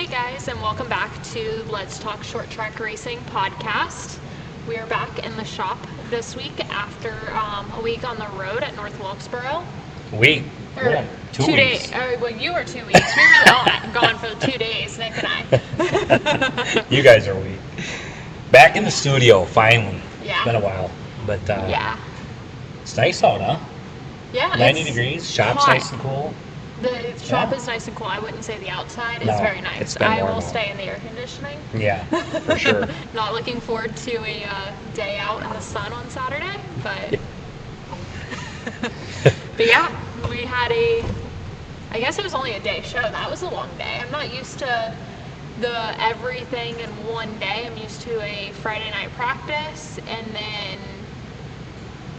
Hey guys, and welcome back to Let's Talk Short Track Racing podcast. We are back in the shop this week after a week on the road at North Wilkesboro. Yeah, 2 days. weeks. Well, you were 2 weeks. We were gone for 2 days, Nick and I. You guys are weak. Back in the studio, finally. Yeah. It's been a while, but Yeah. it's nice out, huh? Yeah. 90 it's degrees, shop's hot. nice and cool. The shop Yeah. is nice and cool. I wouldn't say the outside is No, very nice. it's been I warm will out. stay in the air conditioning. Yeah, for sure. Not looking forward to a day out in the sun on Saturday, but but yeah, we had I guess it was only a day show. That was a long day. I'm not used to the everything in one day. I'm used to a Friday night practice and then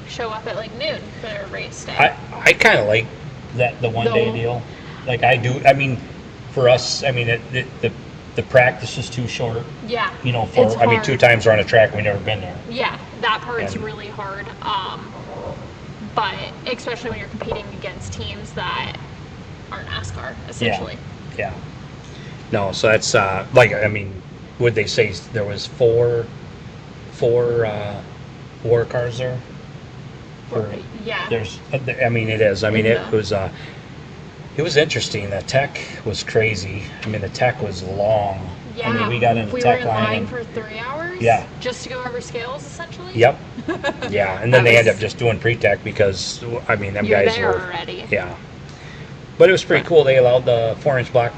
show up at like noon for a race day. I kind of like the one day deal. Like I do. I mean, for us, I mean, the practice is too short. Yeah. You know, it's I mean, hard. 2 times we're on a track, we've never been there. Yeah, that part's And- really hard. But especially when you're competing against teams that are NASCAR, essentially. Yeah. No, so that's like, I mean, would they say there was four war cars there? Yeah. There's, I mean, it is. I mean, Yeah. it was interesting. The tech was crazy. I mean, the tech was long. Yeah. I mean, we got in the we tech were in line and- for 3 hours. Yeah. Just to go over scales, essentially. Yep. Yeah, and then That they end was- up just doing pre-tech because, I mean, them You're guys there were. already. Yeah. But it was pretty cool. They allowed the 4-inch block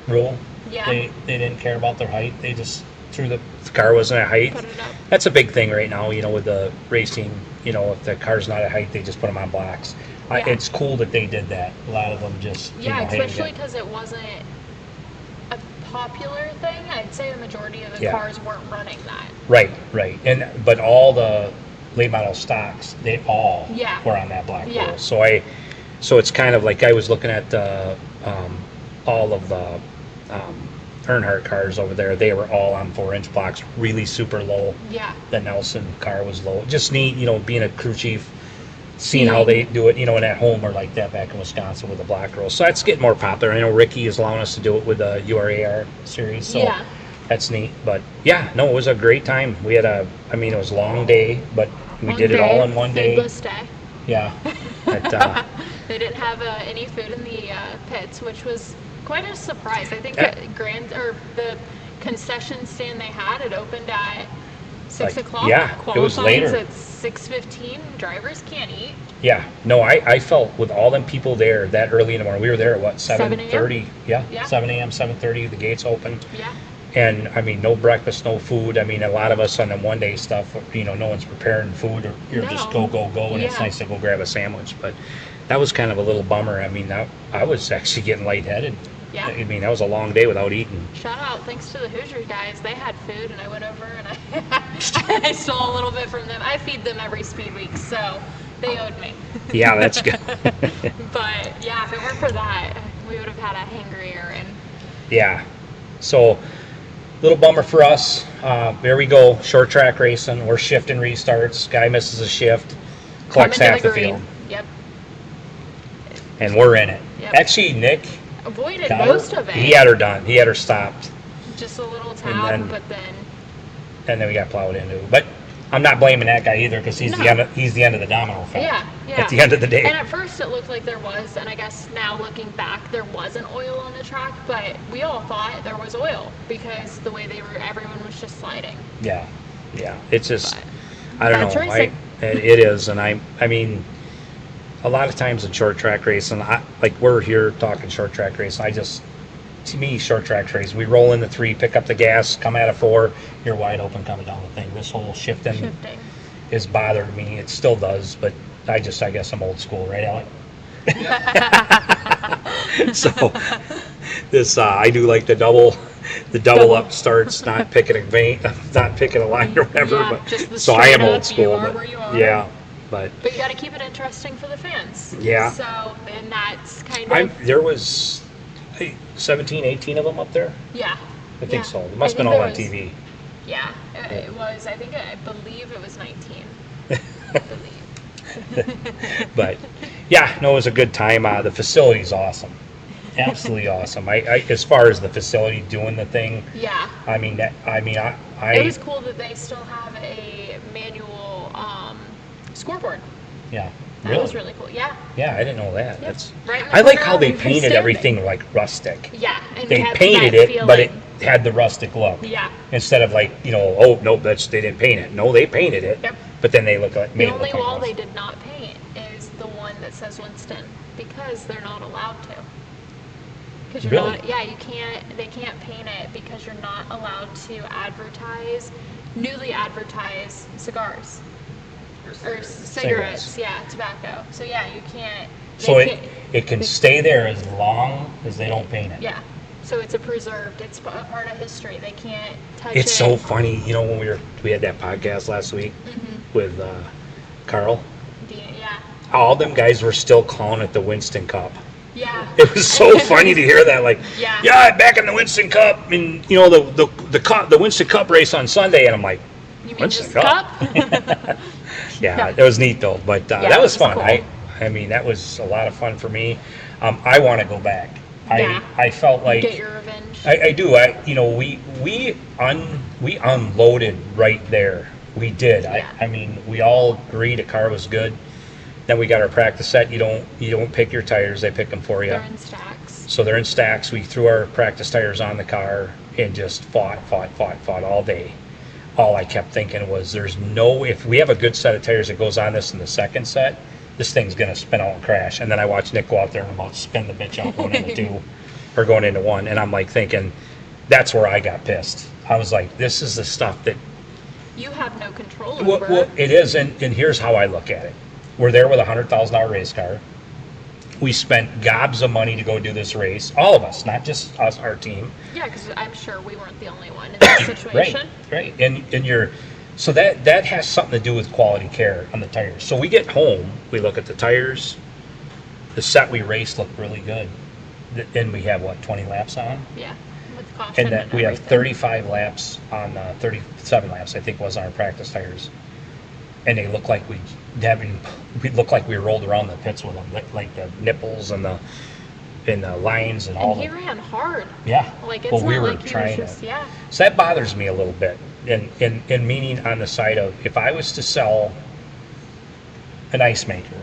rule. Yeah. They didn't care about their height. They just threw the car wasn't at height. Put it up. That's a big thing right now, you know, with the racing. You know, if the car's not at height, they just put them on blocks. Yeah. It's cool that they did that. A lot of them just, Yeah, hey, especially because it wasn't a popular thing. I'd say the majority of the Yeah. cars weren't running that. Right. But all the late model stocks, they all Yeah. were on that black Yeah. rule. So it's kind of like I was looking at all of the Earnhardt cars over there. They were all on 4-inch blocks, really super low. Yeah. The Nelson car was low. Just neat, you know, being a crew chief, seeing how they do it, you know, and at home or like that back in Wisconsin with the black rule. So that's getting more popular. I know Ricky is allowing us to do it with the URAR series. So Yeah. that's neat. But yeah, no, it was a great time. We had it was a long day, but we Long did it day, all in one day. foodless day. Yeah. But, They didn't have any food in the pits, which was quite a surprise. I think Yeah. the concession stand they had, it opened at 6 Like, o'clock. yeah, it was Qualifying's later. at 6:15. Drivers can't eat. yeah, no, I felt with all them people there that early in the morning. We were there at what, 7 7:30? Yeah, Yeah. 7 a.m., 7:30, the gates open. Yeah. And I mean, no breakfast, no food. I mean, a lot of us on the one day stuff, you know, no one's preparing food, or you're just No. go, and it's Yeah. nice to go grab a sandwich. But that was kind of a little bummer. I mean, I was actually getting lightheaded. Yeah. I mean, that was a long day without eating. Shout out, thanks to the Hoosiers guys. They had food, and I went over and I stole a little bit from them. I feed them every speed week, so they owed me. Yeah, that's good. But yeah, if it weren't for that, we would have had a hangry and Yeah. So, little bummer for us. There we go, short track racing. We're shifting restarts. Guy misses a shift, collects come into half the green. field, Yep. and we're in it. Yep. Actually, Nick Avoided got most her. of it. He had her done. He had her stopped. Just a little tap, then- but then And then we got plowed into. But I'm not blaming that guy either because he's No. he's the end of the domino effect. yeah. At the end of the day. And at first it looked like there was, and I guess now looking back, there wasn't oil on the track, but we all thought there was oil because the way everyone was just sliding. Yeah. It's just, But I don't that's know. racing. It is, and I mean, a lot of times in short track racing, like we're here talking short track racing. To me, short track racing, we roll in the 3, pick up the gas, come out of 4, you're wide open coming down the thing. This whole shifting is bothered me. It still does, but I guess I'm old school, right, Alec? So this I do like the double up starts, not picking a line or whatever. Yeah, but just the so I am straight old up, school. you are But where you are. yeah, but But you got to keep it interesting for the fans. Yeah. So, and that's kind of, there was 17, 18 of them up there. yeah. I think Yeah. so. It must have been think all on there was- TV. Yeah, it was. I believe it was 19. I believe. But yeah, no, it was a good time. The facility's awesome. absolutely awesome. I as far as the facility doing the thing, Yeah. I mean It was cool that they still have a manual scoreboard. yeah. That was really cool. Yeah. Yeah, I didn't know that. Yep. That's Right in the I like corner how they where we were painted standing. everything like rustic. Yeah. And They we had painted that it, but it feeling. had the rustic look. Yeah. Instead of like, oh no, they didn't paint it. No, they painted it. Yep. But then they look like The made it only look like wall us. they did not paint is the one that says Winston because they're not allowed to. Because you're Really? not, yeah, they can't paint it because you're not allowed to newly advertise cigars or cigarettes, yeah, tobacco. So yeah, you can't. So they can't- it can stay there as long as they don't paint it. Yeah. So it's it's a part of history. They can't touch it. It's so funny, when we had that podcast last week with Carl. Yeah. All them guys were still calling it the Winston Cup. Yeah. It was so funny to hear that. Like, Yeah. back in the Winston Cup, and the Winston Cup race on Sunday, and I'm like, You mean Winston just cup? yeah, it was neat though. But that it was was fun. cool. I mean, that was a lot of fun for me. I want to go back. Yeah. I felt like Get your revenge. I do. We unloaded right there. We did. Yeah. I mean, we all agreed a car was good. Then we got our practice set. You don't pick your tires; they pick them for you. They're in stacks. So they're in stacks. We threw our practice tires on the car and just fought all day. All I kept thinking was, if we have a good set of tires that goes on this in the second set, this thing's gonna spin out and crash. And then I watched Nick go out there and about spin the bitch out going into two, or going into one. And I'm like thinking, that's where I got pissed. I was like, this is the stuff that You have no control over. well, it is, and here's how I look at it. We're there with a $100,000 race car. We spent gobs of money to go do this race. All of us, not just us, our team. Yeah, because I'm sure we weren't the only one in this situation. Right. And so that has something to do with quality care on the tires. So we get home, we look at the tires. The set we raced looked really good. And we have 20 laps on them? Yeah, with caution And that we have everything. 35 laps on 37 laps, I think, was on our practice tires. And they look like we look like we rolled around the pits with them, like the nipples and the lines and all. And he ran hard. Yeah. Like it's Well, not we were like he trying was just to. So that bothers me a little bit. In meaning on the side of, if I was to sell an ice maker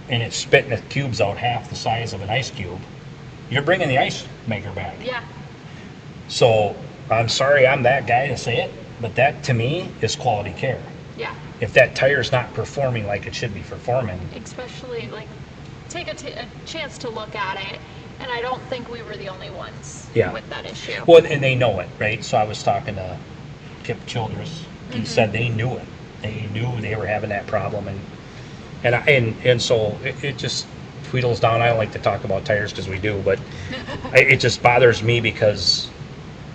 and it's spitting the cubes out half the size of an ice cube, you're bringing the ice maker back. Yeah. So I'm sorry I'm that guy to say it, but that to me is quality care. Yeah. If that tire's not performing like it should be performing, Especially take a chance to look at it. And I don't think we were the only ones with that issue. well, and they know it, right? So I was talking to Kip Childress. He said they knew it. They knew they were having that problem, and so it just wheedles down. I don't like to talk about tires because we do, but it just bothers me because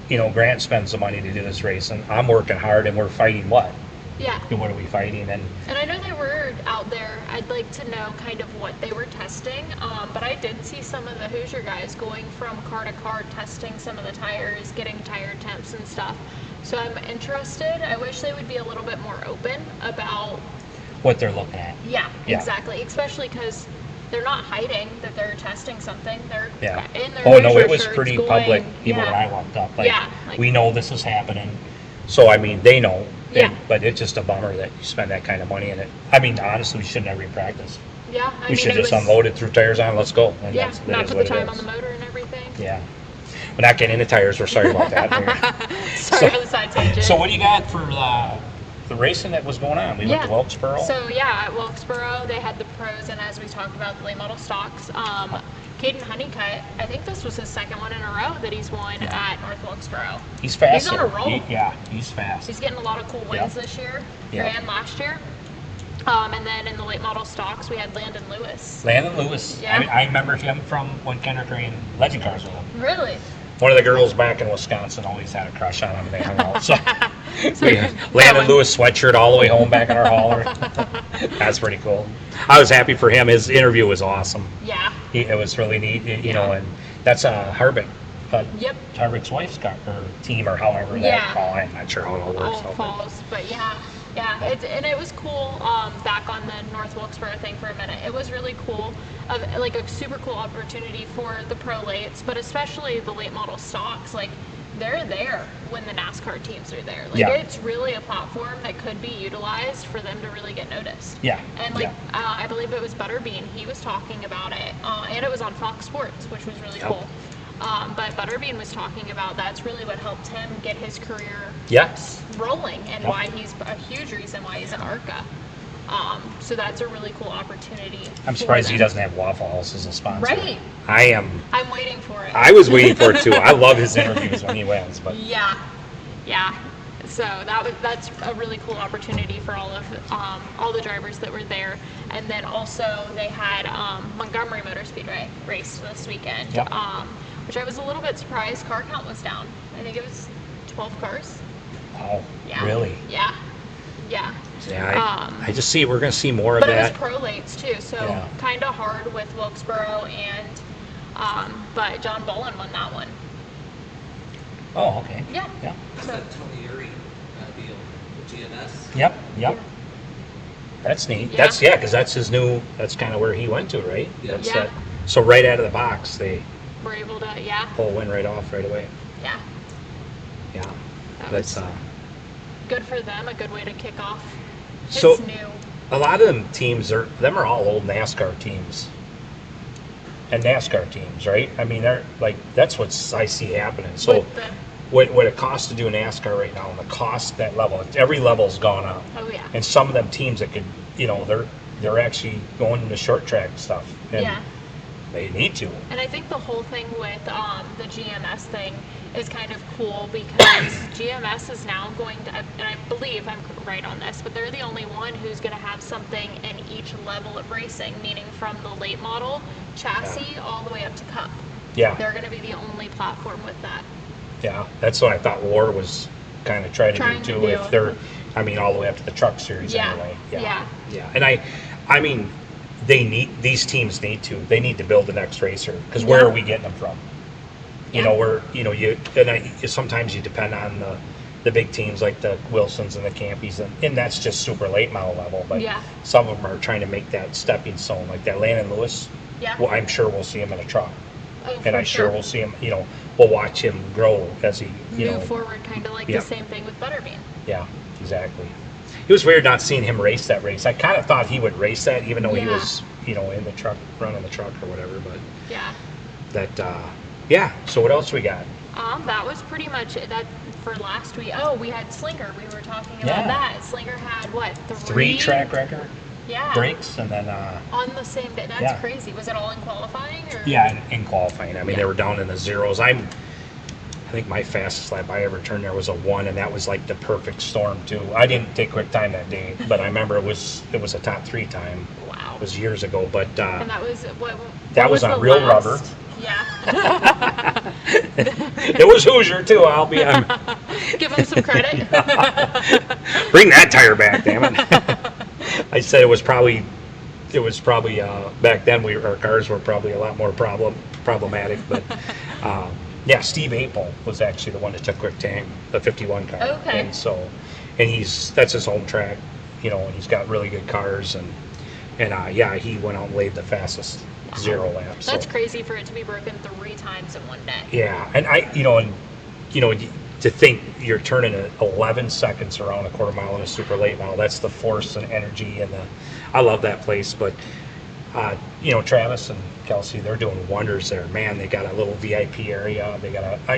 Grant spends the money to do this race, and I'm working hard, and we're fighting what? Yeah. And what are we fighting? And I know they were out there. I'd like to know kind of what they were testing. But I did see some of the Hoosier guys going from car to car, testing some of the tires, getting tire temps and stuff. So I'm interested. I wish they would be a little bit more open about what they're looking at. Yeah, Yeah. exactly. Especially because they're not hiding that they're testing something. They're in their Oh no, Hoosier it was shirts pretty going, public. Even when yeah. I walked up, like- we know this is happening. So I mean, they know. Yeah. But it's just a bummer that you spend that kind of money in it. I mean, honestly, we shouldn't have re-practiced. Yeah, I We mean, should it just was, unload it, threw tires on, let's go. And Yeah, that not is put the what it time is. on the motor and everything. Yeah. We're not getting into tires. We're sorry about that. Sorry for the side tangent. So what do you got for the racing that was going on? We went to Wilkesboro. So yeah, at Wilkesboro they had the pros, and as we talked about the late model stocks, Caden Honeycutt, I think this was his second one in a row that he's won at North Wilkesboro. He's fast. He's on a roll. He's fast. He's getting a lot of cool wins this year. Ran last year. And then in the late model stocks, we had Landon Lewis. Landon Lewis. Yeah. I remember him from when Kendrick ran Legend Cars with him. Really? One of the girls back in Wisconsin always had a crush on him, and they hung out. So we had that Landon one. Lewis sweatshirt all the way home back in our hauler. That's pretty cool. I was happy for him. His interview was awesome. Yeah. It was really neat, you know, and that's Harvick. Yep. Harvick's wife's got her team, or however Yeah. that call. I'm not sure how it all works. All falls, but yeah. Yeah, and it was cool. Back on the North Wilkesboro thing for a minute, it was really cool. Like a super cool opportunity for the pro lates, but especially the late model stocks. Like they're there when the NASCAR teams are there. Like Yeah. it's really a platform that could be utilized for them to really get noticed. Yeah. And like I believe it was Butterbean. He was talking about it, and it was on Fox Sports, which was really Yep. cool. But Butterbean was talking about that's really what helped him get his career Yes. rolling, and Yep. why he's a huge reason why he's in ARCA. So that's a really cool opportunity. I'm for surprised he them. doesn't have Waffle House as a sponsor. Right. I am. I'm waiting for it. I was waiting for it too. I love his interviews when he wins, but Yeah. So that's a really cool opportunity for all the drivers that were there, and then also they had Montgomery Motor Speedway race this weekend, Yep. which I was a little bit surprised. Car count was down. I think it was 12 cars. oh, Yeah. really? Yeah. Yeah, I just see we're going to see more of But it that. was pro lates too, so Yeah. kind of hard with Wilkesboro, and but John Bolin won that one. Oh, okay. Yeah. Yeah. That's that Tony Uri deal with GMS. Yep. That's neat. Yeah. Because that's his new. That's kind of where he went to, right? Yeah. That's Yeah. that. So right out of the box, they We're able to, pull a win right off right away. yeah. Yeah. That That's was good for them. A good way to kick off. So- It's new. a lot of them teams are all old NASCAR teams. And NASCAR teams, right? I mean, they're like that's what I see happening. So With the, what it costs to do NASCAR right now, and the cost that level, every level's gone up. oh yeah. And some of them teams that could, they're actually going into short track stuff, and Yeah. they need to. And I think the whole thing with the GMS thing is kind of cool because GMS is now going to, and I believe I'm right on this, but they're the only one who's going to have something in each level of racing, meaning from the late model chassis all the way up to Cup. Yeah, They're going to be the only platform with that. yeah. That's what I thought War was kind of trying Trying to to do. do. If they're, all the way up to the truck series Yeah, anyway. yeah. And I mean, these teams need to. They need to build the next racer because where Yeah. are we getting them from? Sometimes you depend on the big teams like the Wilsons and the Campies, and that's just super late model level. But Yeah. some of them are trying to make that stepping stone, like that Landon Lewis. Yeah. Well, I'm sure we'll see him in a truck, Oh, and for I sure we'll see him. We'll watch him grow as he move forward, kind of like Yeah. the same thing with Butterbean. Yeah, exactly. It was weird not seeing him race that race. I kind of thought he would race that, even though he Yeah. was, in the truck, running the truck or whatever. But Yeah. yeah. So what else we got? That was pretty much that for last week. Oh, we had Slinger. We were talking about Yeah. that. Slinger had what? Three track record Yeah. breaks, and then On the same day. That's Yeah. crazy. Was it all in qualifying? Or? in qualifying. I mean, Yeah. they were down in the zeros. I think my fastest lap I ever turned there was a 1, and that was like the perfect storm too. I didn't take quick time that day, but I remember it was a top 3 time. Wow. It was years ago, but And that was what? That was was on the real last? rubber. Yeah. it was Hoosier too. I'll be Give him some credit. bring that tire back, damn it. I said it was probably back then our cars were probably a lot more problematic, but yeah, Steve Apel was actually the one that took quick time, the 51 car. Okay. And so, that's his home track, and he's got really good cars, and yeah, he went out and laid the fastest zero lap. So. That's crazy for it to be broken 3 times in one day. Yeah, and to think you're turning at 11 seconds around a quarter mile in a super late model, that's the force and energy, and I love that place. But Travis and Kelsey, they're doing wonders there. Man, they got a little VIP area.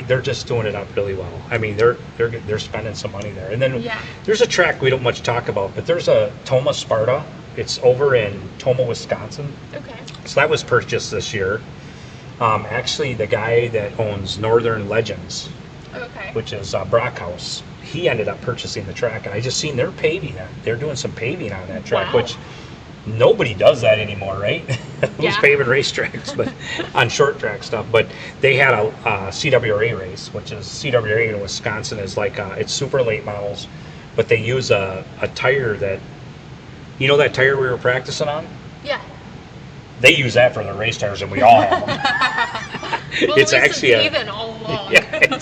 They're just doing it up really well. I mean, they're spending some money there. And then Yeah. there's a track we don't much talk about, but there's a Toma Sparta. It's over in Toma, Wisconsin. Okay. So that was purchased this year. Actually, the guy that owns Northern Legends, Okay. which is Brockhouse, he ended up purchasing the track, and I just seen they're paving it. They're doing some paving on that track, Wow. which nobody does that anymore, right? Who's Yeah. paving racetracks, but on short track stuff. But they had a CWRA race, which is CWRA in Wisconsin is like it's super late models, but they use a tire that, that tire we were practicing on. Yeah. They use that for their race tires, and we all have them. Well, It's at least actually it's even all along. yeah,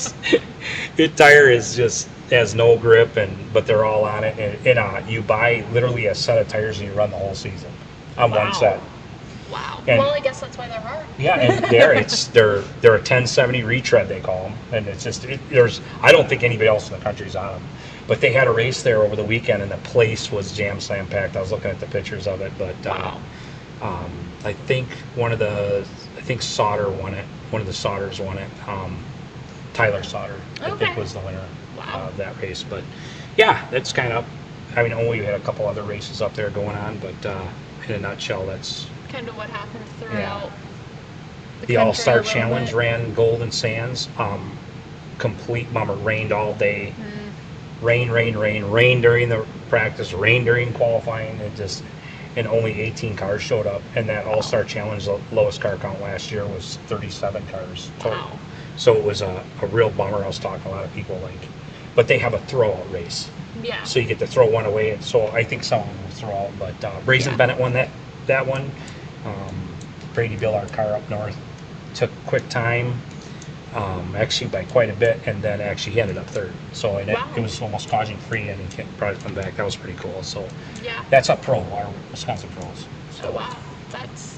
the tire is just has no grip, but they're all on it. And you buy literally a set of tires and you run the whole season on one set. Wow. And- Well, I guess that's why they're hard. Yeah, and they're a 1070 retread, they call them, and it's just I don't think anybody else in the country's on them. But they had a race there over the weekend, and the place was jam slam packed. I was looking at the pictures of it, but Wow. I think Sauter won it. One of the Sauters won it. Tyler Sauter, I Okay. think, was the winner Wow. of that race. But yeah, that's kind of. I mean, we had a couple other races up there going on, but in a nutshell, that's. Kind of what happens throughout The country All-Star a little Challenge bit. ran Golden Sands. Complete bummer. Rained all day. Rain during the practice, rain during qualifying. And only 18 cars showed up. And that All-Star Challenge, the lowest car count last year was 37 cars total. Wow. So it was a real bummer. I was talking to a lot of people but they have a throwout race. Yeah. So you get to throw one away. And so I think someone will throw out. But Brazen Yeah. Bennett won that one. Brady built our car up north. Took quick time, actually by quite a bit, and then actually he ended up third. So it was almost caution free, and he probably come back. That was pretty cool. So Yeah. that's a pro, our Wisconsin pros. So, Oh, wow. That's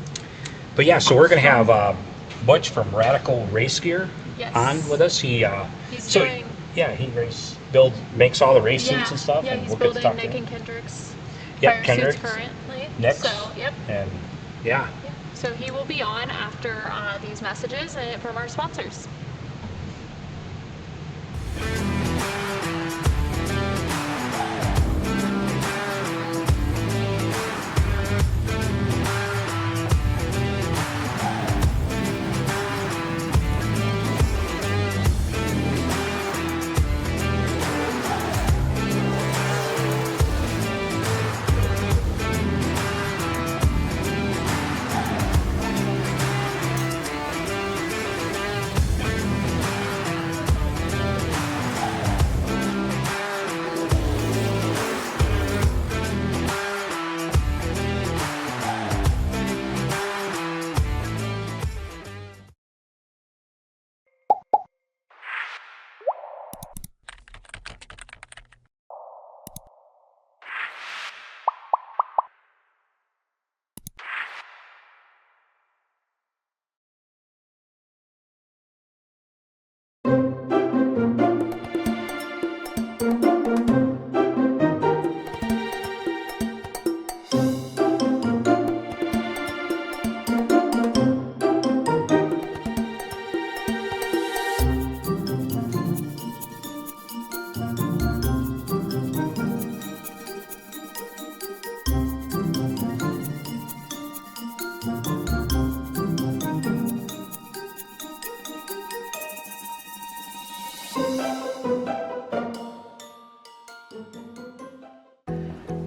but yeah, so we're gonna have Butch from Radical Race Gear Yes. on with us. He doing. makes all the race Yeah. suits and stuff, Yeah, and he's we'll get to building talk to Nick him. and Kendrick's Yep, fire Kendrick's, suits currently. Nick's. So, yep. And yeah. Yeah. So he will be on after these messages from our sponsors.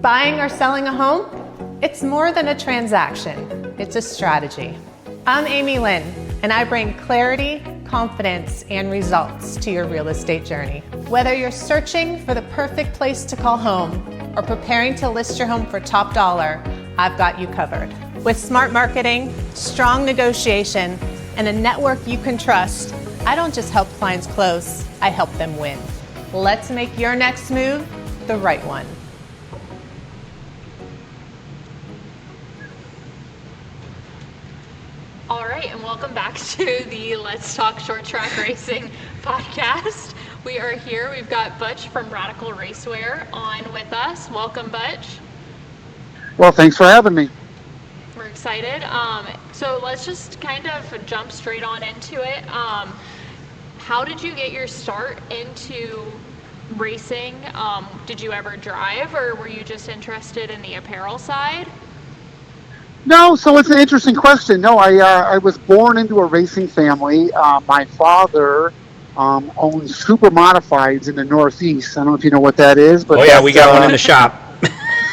Buying or selling a home? It's more than a transaction, it's a strategy. I'm Amy Lynn, and I bring clarity, confidence, and results to your real estate journey. Whether you're searching for the perfect place to call home or preparing to list your home for top dollar, I've got you covered. With smart marketing, strong negotiation, and a network you can trust, I don't just help clients close, I help them win. Let's make your next move the right one. All right, and welcome back to the Let's Talk Short Track Racing podcast. We are here. We've got Butch from Radical Racewear on with us. Welcome, Butch. Well, thanks for having me. We're excited. So let's just kind of jump straight on into it. How did you get your start into racing? Did you ever drive, or were you just interested in the apparel side? No, so it's an interesting question. No, I was born into a racing family. My father owns Super Modifieds in the Northeast. I don't know if you know what that is, but Oh yeah, we got one in the shop.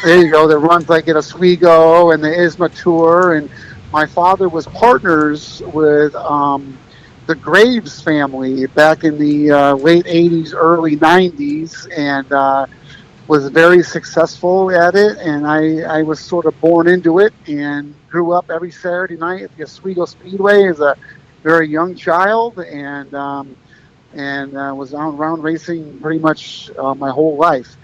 there you go. That runs like at Oswego and the ISMA Tour. And my father was partners with the Graves family back in the late 80s, early 90s, and was very successful at it. And I was sort of born into it and grew up every Saturday night at the Oswego Speedway as a very young child, and and was around racing pretty much my whole life.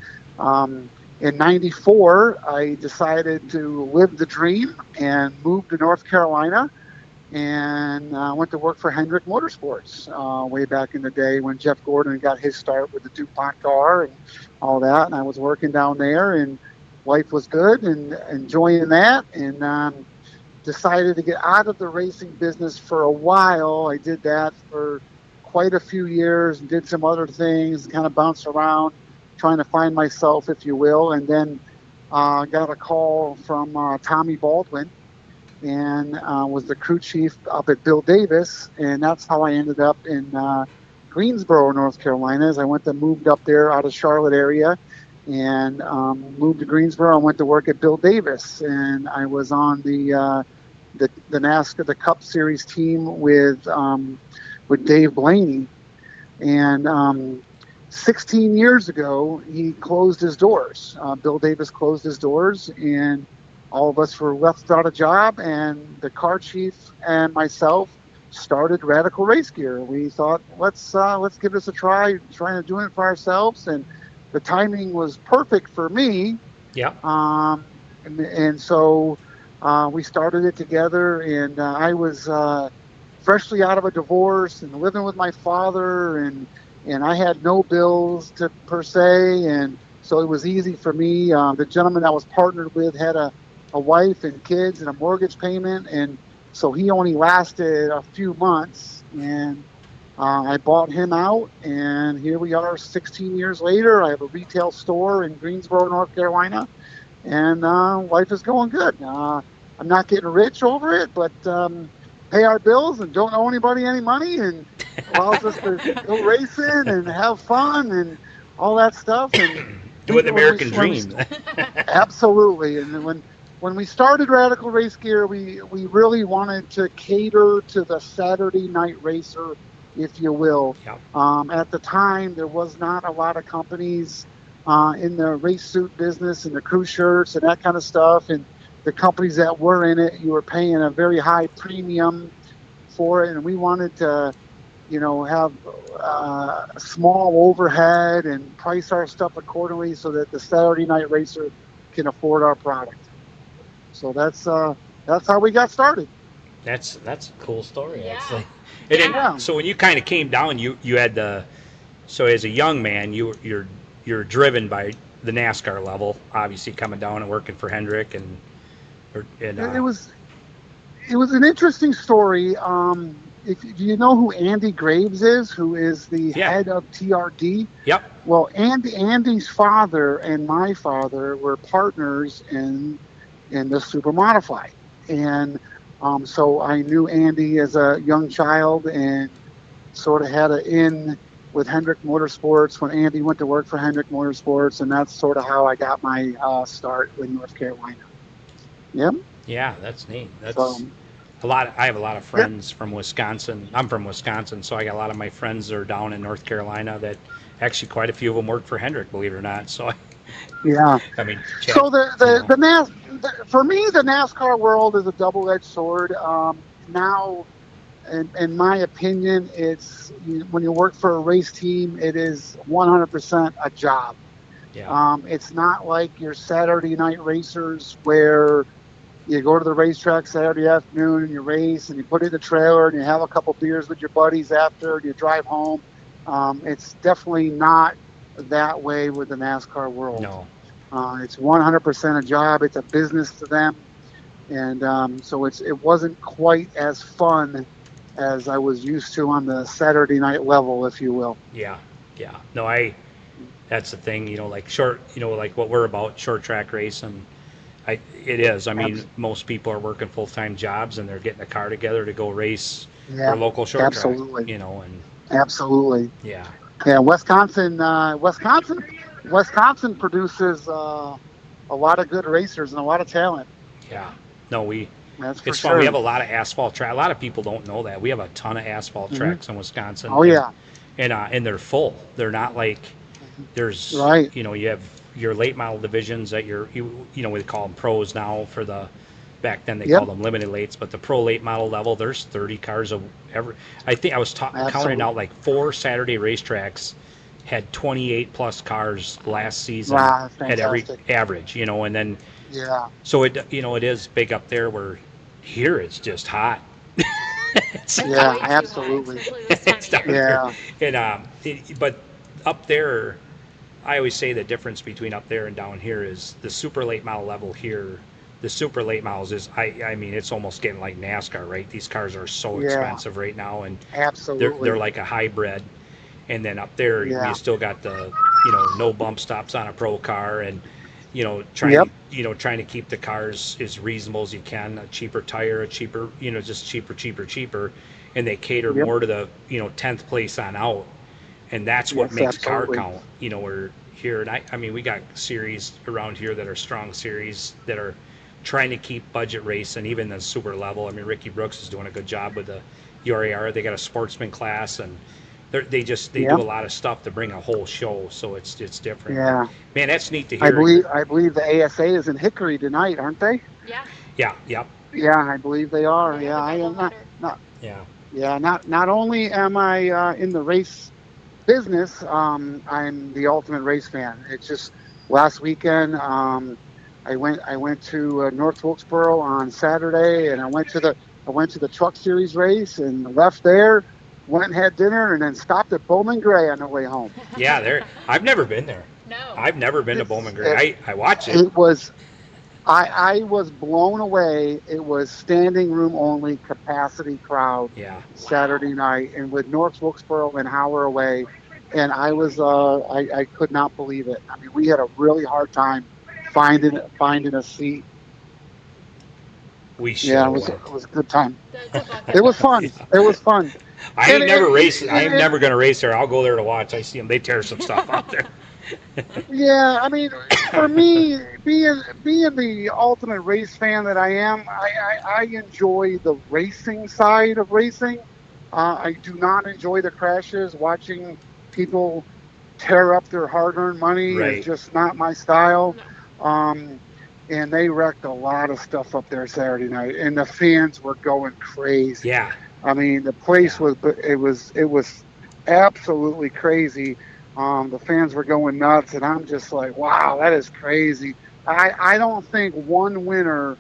In '94, I decided to live the dream and moved to North Carolina and went to work for Hendrick Motorsports way back in the day when Jeff Gordon got his start with the DuPont car and all that. And I was working down there, and life was good and enjoying that. And decided to get out of the racing business for a while. I did that for quite a few years and did some other things, kind of bounced around, trying to find myself, if you will. And then got a call from Tommy Baldwin, and was the crew chief up at Bill Davis, and that's how I ended up in Greensboro, North Carolina. As I moved up there out of Charlotte area, and moved to Greensboro. I went to work at Bill Davis, and I was on the NASCAR, the Cup Series team with Dave Blaney, and 16 years ago he closed his doors. Bill Davis closed his doors, and all of us were left without a job, and the car chief and myself started Radical Race Gear. We thought, let's give this a try, trying to do it for ourselves, and the timing was perfect for me. Yeah. And so we started it together, and I was freshly out of a divorce and living with my father, and I had no bills per se, and so it was easy for me. The gentleman I was partnered with had a wife and kids and a mortgage payment, and so he only lasted a few months, and I bought him out, and here we are 16 years later. I have a retail store in Greensboro, North Carolina, and life is going good. I'm not getting rich over it, but pay our bills and don't owe anybody any money, and allows us to go racing and have fun and all that stuff. And doing the American dream. Absolutely. And when we started Radical Race Gear, we really wanted to cater to the Saturday night racer, if you will. Yep. At the time, there was not a lot of companies in the race suit business and the crew shirts and that kind of stuff. And the companies that were in it, you were paying a very high premium for it. And we wanted to, have a small overhead and price our stuff accordingly so that the Saturday night racer can afford our product. So that's how we got started. That's a cool story, Yeah. actually. Yeah. So when you kind of came down, you had so as a young man, you're driven by the NASCAR level, obviously coming down and working for Hendrick and it was an interesting story. If you know who Andy Graves is, who is the head of TRD. Yep. Well, Andy's father and my father were partners in the Super Modified, and so I knew Andy as a young child and sort of had an in with Hendrick Motorsports when Andy went to work for Hendrick Motorsports, and that's sort of how I got my start in North Carolina. Yep. Yeah, that's neat. That's So, I have a lot of friends from Wisconsin. I'm from Wisconsin, so I got a lot of my friends that are down in North Carolina that actually quite a few of them work for Hendrick, believe it or not. So, yeah. I mean, So for me, the NASCAR world is a double-edged sword. Now, in my opinion, it's when you work for a race team, it is 100% a job. Yeah. It's not like your Saturday night racers where you go to the racetrack Saturday afternoon and you race and you put in the trailer and you have a couple beers with your buddies after and you drive home. It's definitely not that way with the NASCAR world. No. It's 100% a job. It's a business to them. And so it wasn't quite as fun as I was used to on the Saturday night level, if you will. Yeah. Yeah. No, that's the thing, like like what we're about, short track racing. It is. I mean, most people are working full-time jobs and they're getting a car together to go race for local short absolutely. track. And Absolutely. yeah. Yeah, Wisconsin produces a lot of good racers and a lot of talent. Yeah. No, That's for it's sure. fun. We have a lot of asphalt track. A lot of people don't know that. We have a ton of asphalt tracks in Wisconsin. Oh, yeah. And they're full. They're not like there's Right. You have your late model divisions that we call them pros now for the back then they Yep. called them limited lates, but the pro late model level, there's 30 cars every. I think I was counting Absolutely. out like 4 Saturday racetracks had 28 plus cars last season Wow, at every fantastic. average, and then Yeah. so it is big up there. Where here it's just hot. It's It's Yeah, way too hot, absolutely. especially this time it's of down year. Yeah. there. And but up there, I always say the difference between up there and down here is the super late model level here. The super late models is I mean it's almost getting like NASCAR, right? These cars are so Yeah. expensive right now, and Absolutely. they're like a hybrid. And then up there, Yeah. you still got the no bump stops on a pro car, and trying Yep. trying to keep the cars as reasonable as you can, a cheaper tire, a cheaper just cheaper, and they cater Yep. more to the 10th place on out, and that's what Yes, makes absolutely. car count. We're here, and I mean we got series around here that are strong series that are trying to keep budget race, and even the super level. I mean Ricky Brooks is doing a good job with the URAR. They got a sportsman class, and they Yeah. do a lot of stuff to bring a whole show, so it's different. Yeah. Man, that's neat to hear. I believe the ASA is in Hickory tonight, aren't they? Yeah. Yeah, yep, Yeah, I believe they are. They Yeah, have a I am doubleheader. not. yeah. Yeah, not only am I in the race business, I'm the ultimate race fan. It's just last weekend I went to North Wilkesboro on Saturday, and I went to the Truck Series race and left there, went and had dinner, and then stopped at Bowman Gray on the way home. Yeah, there. I've never been there. No. I've never been to It's- Bowman Gray. I watch it. It was, I was blown away. It was standing room only, capacity crowd. Yeah, Saturday night, and with North Wilkesboro an hour away, and I was I could not believe it. I mean, we had a really hard time finding a seat. we should. Yeah, it was a good time. That's a bucket It was list. fun. It was fun. I ain't and- never and- raced. I am and- never gonna race there. I'll go there to watch. I see them. They tear some stuff out there. Yeah, I mean, for me, being the ultimate race fan that I am, I enjoy the racing side of racing. I do not enjoy the crashes. Watching people tear up their hard-earned money Right. is just not my style. And they wrecked a lot of stuff up there Saturday night, and the fans were going crazy. Yeah, I mean, the place Yeah. it was absolutely crazy. The fans were going nuts, and I'm just like, wow, that is crazy. I don't think one winner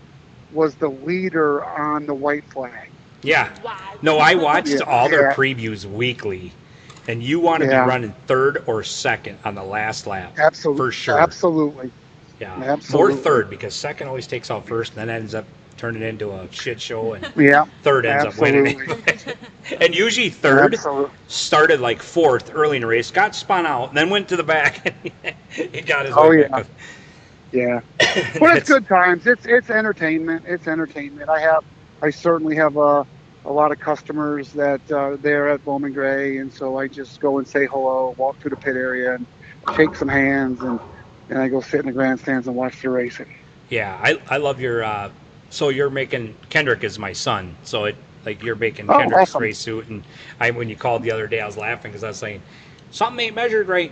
was the leader on the white flag. yeah. Wow. No, I watched Yeah, all their yeah. previews weekly, and you want to Yeah. be running third or second on the last lap. Absolutely, For sure. absolutely. Yeah, Absolutely. More third, because second always takes out first, and then ends up turning into a shit show, and Yeah, third ends up winning. absolutely. And usually third Absolutely. started like fourth early in the race, got spun out, and then went to the back. And he got his Oh, way yeah. back. Yeah, but it's good times. It's entertainment. It's entertainment. I certainly have a lot of customers that they're at Bowman Gray, and so I just go and say hello, walk through the pit area, and shake some hands, and I go sit in the grandstands and watch the racing. Yeah, I love your. So you're making Kendrick is my son, so you're making Oh, Kendrick's awesome. race suit, and when you called the other day, I was laughing because I was saying something ain't measured right,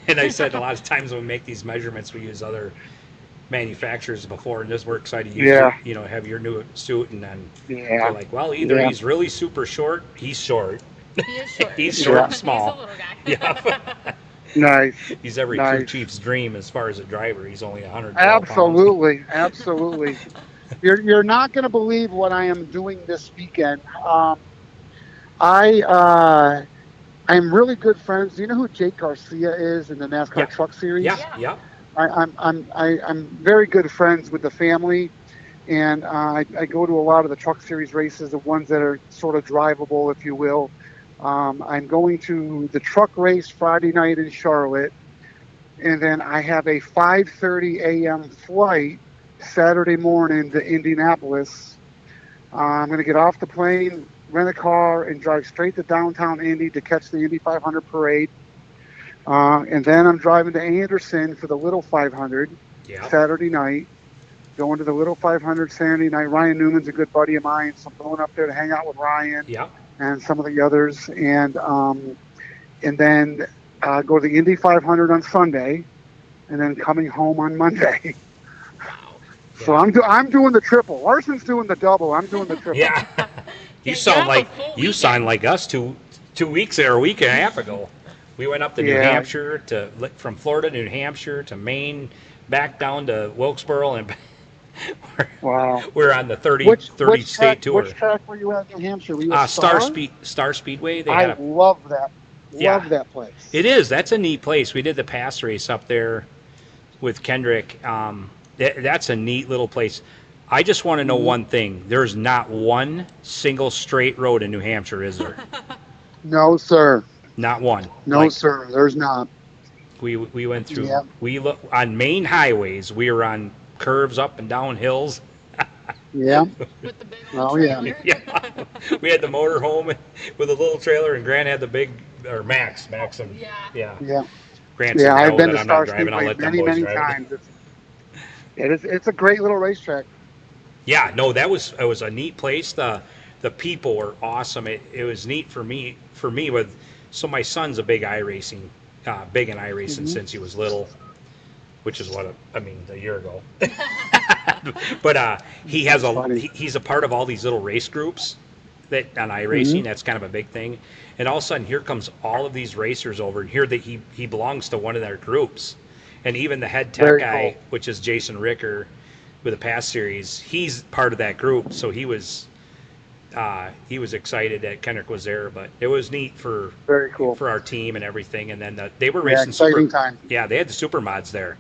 and I said a lot of times when we make these measurements, we use other manufacturers before, and just we're excited to use Yeah. have your new suit, and then Yeah. we're like, well, either Yeah. he's really super short, he's short, He is short. he's short Yeah. and small. He's a little guy. Yeah. Nice. He's every crew Nice. chief's dream as far as a driver. He's only 100. Absolutely, absolutely. You're not going to believe what I am doing this weekend. I'm really good friends. Do you know who Jake Garcia is in the NASCAR Yeah. Truck Series? Yeah, yeah. I'm very good friends with the family, and I go to a lot of the Truck Series races, the ones that are sort of drivable, if you will. I'm going to the truck race Friday night in Charlotte, and then I have a 5:30 a.m. flight Saturday morning to Indianapolis. I'm going to get off the plane, rent a car, and drive straight to downtown Indy to catch the Indy 500 parade. And then I'm driving to Anderson for the Little 500 Yeah. Saturday night. Going to the Little 500 Saturday night. Ryan Newman's a good buddy of mine, so I'm going up there to hang out with Ryan Yeah. and some of the others, and then go to the Indy 500 on Sunday, and then coming home on Monday. So I'm doing the triple. Larson's doing the double. I'm doing the triple. Yeah. You You sound have a like full you sound like us 2 weeks or a week and a half ago. We went up to New Yeah. Hampshire from Florida to New Hampshire to Maine, back down to Wilkesboro, and Wow. we're on the 30 Which state track? tour. Which track were you at in New Hampshire? Were you at Star Speedway. They I have love that. Yeah. Love that place. it is. That's a neat place. We did the pass race up there with Kendrick. That's a neat little place. I just want to know one thing. There's not one single straight road in New Hampshire, is there? No, sir. Not one. No, Like, sir. There's not. we went through. Yeah. We look on main highways. We were on curves up and down hills. Yeah. With the big Oh, old yeah. trailer. Yeah, we had the motor home with a little trailer, and Grant had the big, or Max, and Yeah. Yeah. Grant Yeah. said, I've "No, been that to I'm Star not driving. I'll Speedway let them many, boys many drive it." times. It's a great little racetrack. Yeah, no, it was a neat place. The people were awesome. It was neat for me with, so my son's a big iRacing, big in iRacing since he was little, which is a year ago. But he has Funny. he's a part of all these little race groups that on iRacing. That's kind of a big thing. And all of a sudden, here comes all of these racers over, and here that he belongs to one of their groups, and even the head tech Very guy, cool. which is Jason Ricker, with the Pass Series, he's part of that group. So he was excited that Kendrick was there, but it was neat for Very cool. our team and everything. And then they were Yeah, racing exciting time. Yeah, they had the super mods there.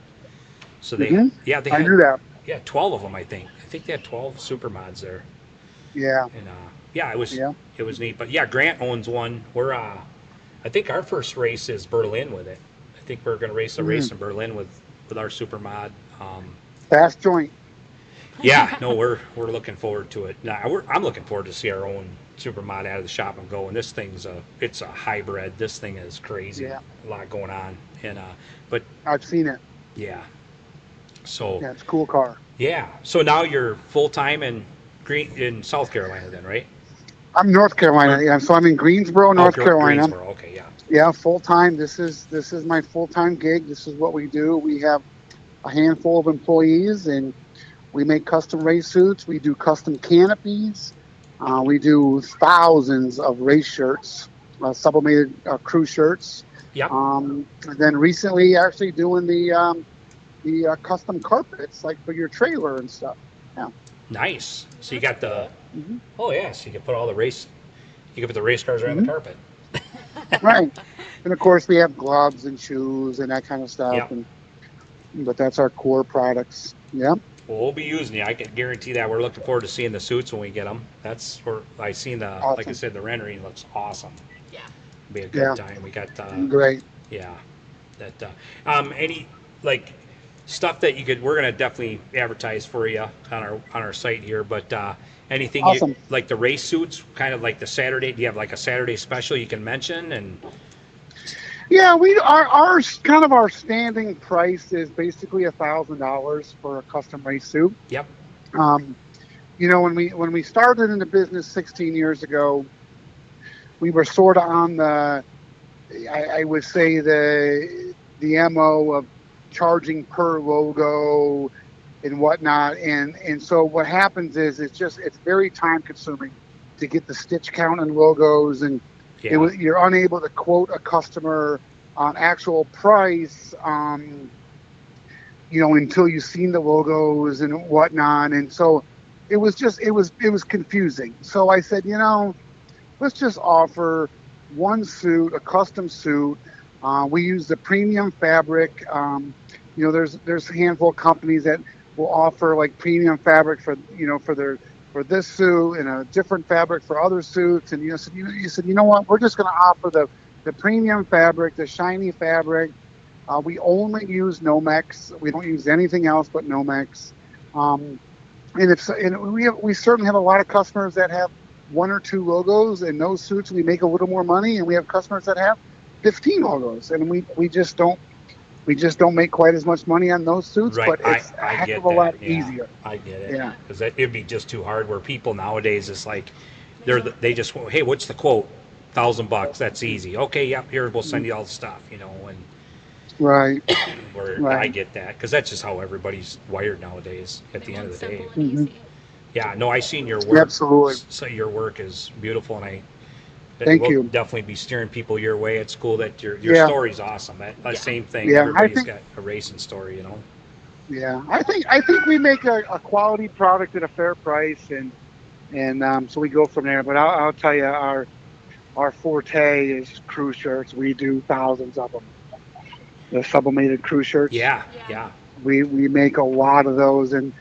So they Mhm. yeah they I had knew that. 12 of them, I think. I think they had 12 super mods there. Yeah. And yeah, it was Yeah. it was neat. But yeah, Grant owns one. We're I think our first race is Berlin with it. I think we're going to race a race in Berlin with our super mod. Fast joint. Yeah, no, we're looking forward to it. Now, I'm looking forward to see our own super mod out of the shop and go. And this thing's it's a hybrid. This thing is crazy. Yeah. A lot going on. And but I've seen it. yeah. So Yeah, it's a cool car. yeah. So now you're full time in South Carolina then, right? I'm North Carolina. Yeah, so I'm in Greensboro, North Carolina. Greensboro. Okay, yeah. Yeah, full time. This is my full time gig. This is what we do. We have a handful of employees, and we make custom race suits. We do custom canopies. We do thousands of race shirts, sublimated crew shirts. Yep. And then recently, actually doing the custom carpets, like for your trailer and stuff. Yeah. Nice. So you got the Mhm. oh yeah, so you can put all the race you can put the race cars around the carpet. Right. And of course, we have gloves and shoes and that kind of stuff. Yeah. But that's our core products. Yeah. Well, we'll be using you. I can guarantee that. We're looking forward to seeing the suits when we get them. That's where I seen like I Awesome. said, the rendering looks awesome. Yeah. It'll be a good Yeah. time. We got Great. yeah, that any like stuff that we're gonna definitely advertise for you on our site here. But anything Awesome. like the race suits, kind of like the Saturday. Do you have like a Saturday special you can mention? And Yeah, our standing price is basically $1,000 for a custom race suit. yep, When we started in the business 16 years ago, we were sort of on I would say the MO of charging per logo and whatnot, and so what happens is it's very time consuming to get the stitch count and logos, and yeah, you're unable to quote a customer on actual price, until you've seen the logos and whatnot. And so it was confusing. So I said, let's just offer one suit, a custom suit. We use the premium fabric. There's a handful of companies that will offer like premium fabric for this suit and a different fabric for other suits. And you said, you know what? We're just going to offer the premium fabric, the shiny fabric. We only use Nomex. We don't use anything else but Nomex. And we certainly have a lot of customers that have one or two logos, and those suits we make a little more money. And we have customers that have 15 logos, and we just don't make quite as much money on those suits. right. But it's a I heck get of a that. lot Yeah, easier. I get it. Yeah. because it'd be just too hard. Where people nowadays is like they just hey, what's the quote? $1,000. That's easy. Okay, yep. Here we'll send you all the stuff. And Right. Where I Right. get that because that's just how everybody's wired nowadays. At the end of the day, Simple and easy. yeah. No, I seen your work. Absolutely. So your work is beautiful, and I Thank will you. definitely be steering people your way. It's cool that your Yeah. story's awesome. That same thing. Yeah, I Everybody's think- got a racing story, you know. Yeah, I think we make a quality product at a fair price, and so we go from there. But I'll tell you, our forte is crew shirts. We do thousands of them. The sublimated crew shirts. Yeah, Yeah. yeah. We make a lot of those, and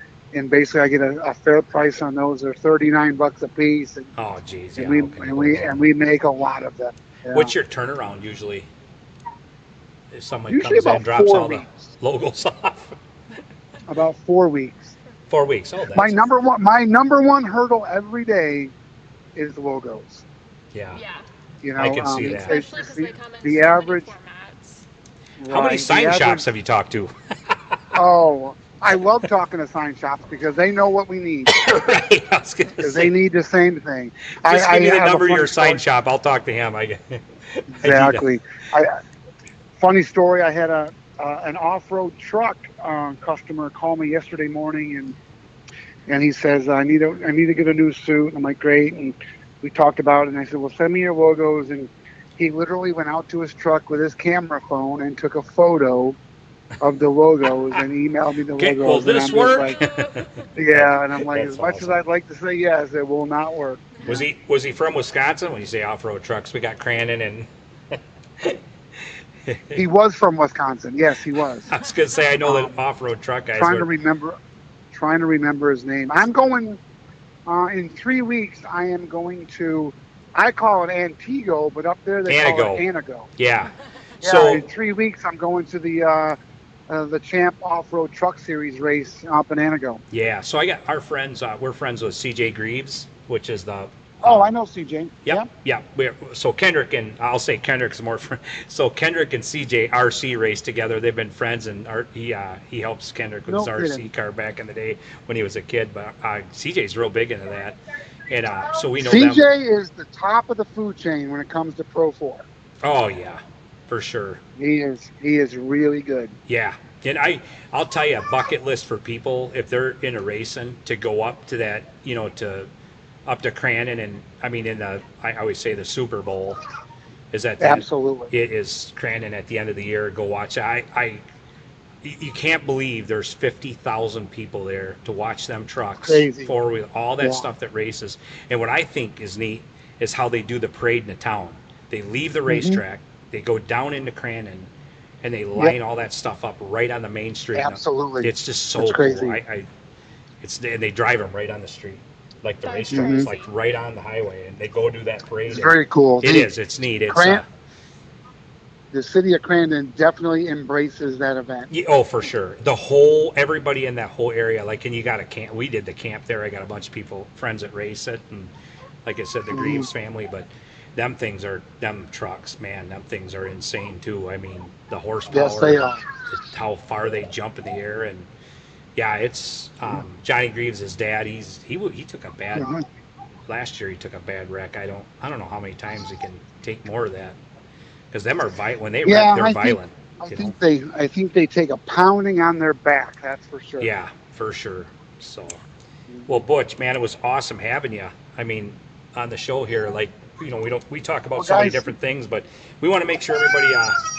basically I get a fair price on those. They're $39 a piece, and, Oh, geez. Yeah. and we how can you and go we wrong? and we make a lot of them. Yeah. What's your turnaround usually? If somebody Usually comes in about and drops 4 all weeks. the logos off. About 4 weeks. 4 weeks. Oh, that's My number one hurdle every day is logos. Yeah. Yeah. You know, I can see that. Especially because they come in the so average. many formats. How many Right, sign the average- shops have you talked to? Oh, I love talking to sign shops because they know what we need. Right. I was gonna Because say. they need the same thing. Just I give me the have a number of funny your sign story. shop. I'll talk to him. I need that. Exactly. Funny story. I had an off-road truck customer call me yesterday morning, and he says I need to get a new suit. And I'm like, great. And we talked about it, and I said, well, send me your logos. And he literally went out to his truck with his camera phone and took a photo of the logos and emailed me the Okay, logos. will And this I'm just work? like, yeah, and I'm like, That's as much as awesome. I'd like to say yes, it will not work. Was he from Wisconsin? When you say off-road trucks, we got Crandon and He was from Wisconsin. Yes, he was. I was gonna say I know that off-road truck guys. Trying to were- remember his name. I'm going in 3 weeks. I am going to. I call it Antigo, but up there they call it Anago. Yeah. Yeah, So in 3 weeks I'm going to the Champ Off-Road Truck Series race up in Anago. yeah. So I got our friends. We're friends with CJ Greaves, which is the. Oh, I know CJ. Yep. Yeah. So Kendrick and I'll say Kendrick's more. So Kendrick and CJ RC race together. They've been friends, and he helps Kendrick with No his kidding. RC car back in the day when he was a kid. But CJ's real big into that, and so we know them. CJ is the top of the food chain when it comes to Pro 4. Oh yeah, for sure. He is really good. Yeah, and I'll tell you a bucket list for people if they're into racing to go up to that, up to Crandon, and I mean I always say the Super Bowl is at the end- Absolutely. it is Crandon at the end of the year. Go watch it. You can't believe there's 50,000 people there to watch them trucks, Crazy. four-wheel, all that Yeah. stuff that races. And what I think is neat is how they do the parade in the town. They leave the Mm-hmm. racetrack, they go down into Crandon, and they line all that stuff up right on the main street. Absolutely. It's just so That's crazy. cool. And they drive them right on the street, like the That's racetrack is crazy. like right on the highway, and they go do that parade. It's and very cool. It is. It's neat. It's The city of Crandon definitely embraces that event. oh, for sure. Everybody in that whole area, like, and you got a camp. We did the camp there. I got a bunch of people, friends that race it, and like I said, the Greaves family. But them trucks, man, them things are insane too. I mean, the horsepower. Yes, they are. How far they jump in the air, and yeah, it's Johnny Greaves, his dad. He took a bad Mhm. last year. He took a bad wreck. I don't know how many times he can take more of that, because them are violent. When they Yeah, wreck, they're I think- violent. I think they take a pounding on their back. That's for sure. Yeah, for sure. So, well, Butch, man, it was awesome having you. I mean, on the show here, like, we talk about Well, so many guys- different things, but we want to make sure everybody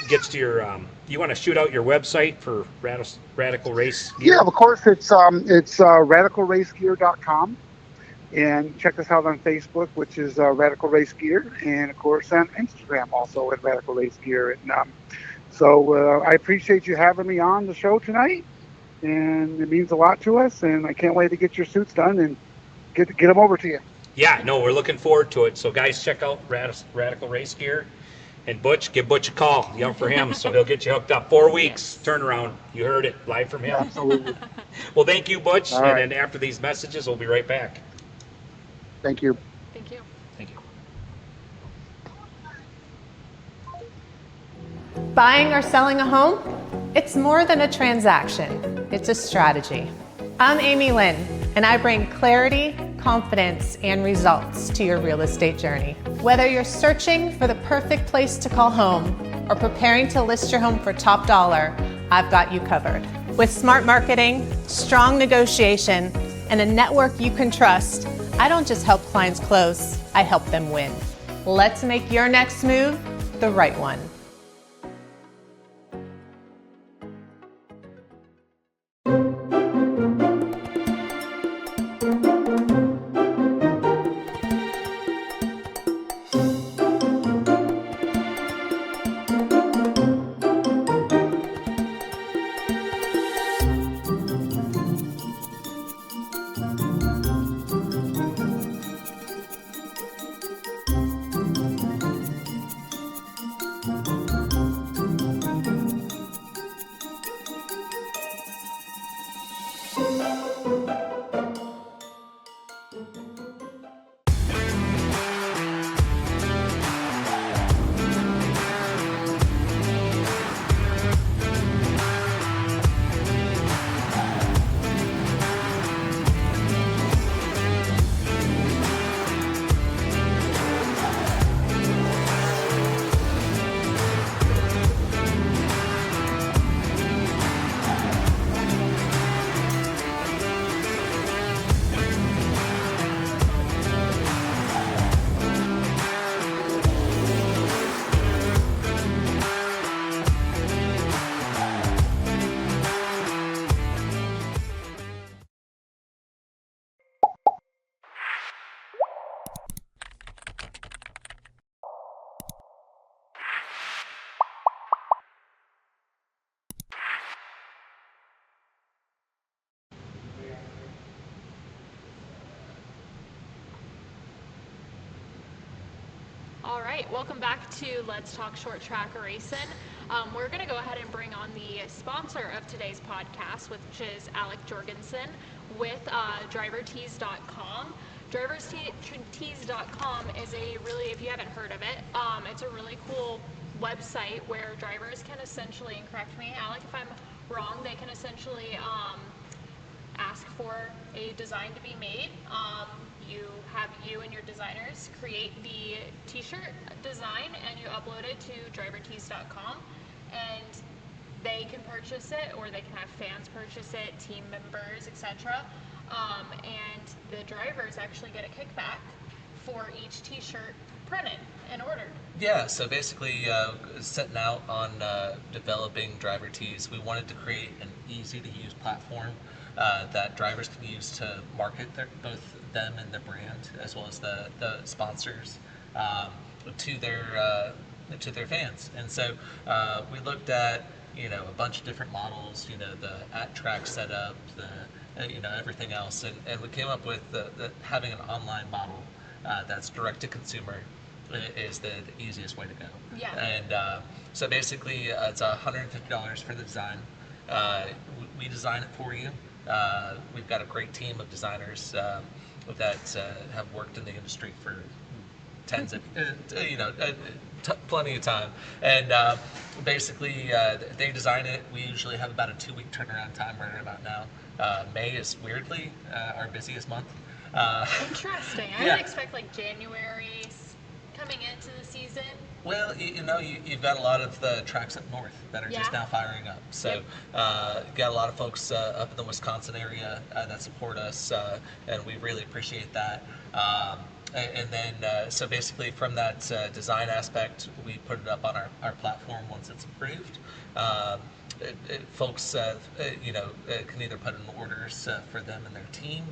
gets to your. You want to shoot out your website for Radical Race Gear? Yeah, of course. It's radicalracegear.com, and check us out on Facebook, which is Radical Race Gear, and of course on Instagram also at Radical Race Gear. And so I appreciate you having me on the show tonight, and it means a lot to us. And I can't wait to get your suits done and get them over to you. Yeah, no, we're looking forward to it. So, guys, check out Radical Race Gear. And Butch, give Butch a call. Yell for him, so he'll get you hooked up. 4 weeks turnaround. You heard it live from him. Absolutely. Well, thank you, Butch. All And right. then after these messages, we'll be right back. Thank you. Thank you. Thank you. Buying or selling a home? It's more than a transaction, it's a strategy. I'm Amy Lynn, and I bring clarity, confidence, and results to your real estate journey. Whether you're searching for the perfect place to call home or preparing to list your home for top dollar, I've got you covered. With smart marketing, strong negotiation, and a network you can trust, I don't just help clients close, I help them win. Let's make your next move the right one. All right, welcome back to Let's Talk Short Track Racing. We're going to go ahead and bring on the sponsor of today's podcast, which is Alec Jorgensen with DriverTees.com. DriverTees.com is a really, if you haven't heard of it, it's a really cool website where drivers can essentially, and correct me, Alec, if I'm wrong, they can essentially ask for a design to be made. You and your designers create the t-shirt design and you upload it to drivertees.com, and they can purchase it, or they can have fans purchase it, team members, etc. And the drivers actually get a kickback for each t-shirt printed and ordered. Yeah, so basically setting out on developing Driver Tees, we wanted to create an easy-to-use platform that drivers can use to market both them and their brand, as well as the sponsors, to their fans. And so we looked at a bunch of different models, the at-track setup, everything else, and we came up with having an online model that's direct to consumer is the easiest way to go. Yeah. And so basically, it's $150 for the design. We design it for you. We've got a great team of designers that have worked in the industry for tens of, plenty of time. And basically, they design it. We usually have about a 2-week turnaround time right about now. May is weirdly our busiest month. Interesting. I Yeah. would expect like January coming into the season. Well, you've got a lot of the tracks up north that are just Yeah. now firing up. So you've got a lot of folks up in the Wisconsin area that support us, and we really appreciate that. And then, so basically from that design aspect, we put it up on our platform once it's approved. Folks, can either put in orders for them and their team,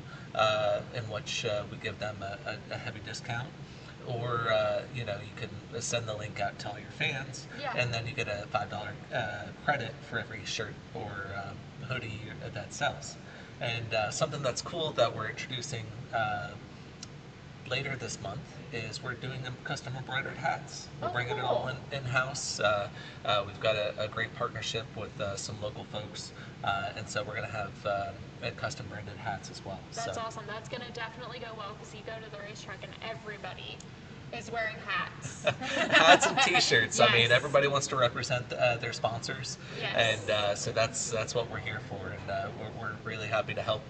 in which we give them a heavy discount. Or you can send the link out to all your fans, Yeah. and then you get a $5 credit for every shirt or hoodie that sells. And something that's cool that we're introducing later this month is we're doing them custom embroidered hats. We're Oh, bringing it cool. all in-house. We've got a great partnership with some local folks, and so we're going to have custom branded hats as well. That's So. awesome. That's going to definitely go well because you go to the racetrack and everybody is wearing hats. Hats and T-shirts. I mean, Yes. everybody wants to represent their sponsors, Yes. and so that's what we're here for. And we're really happy to help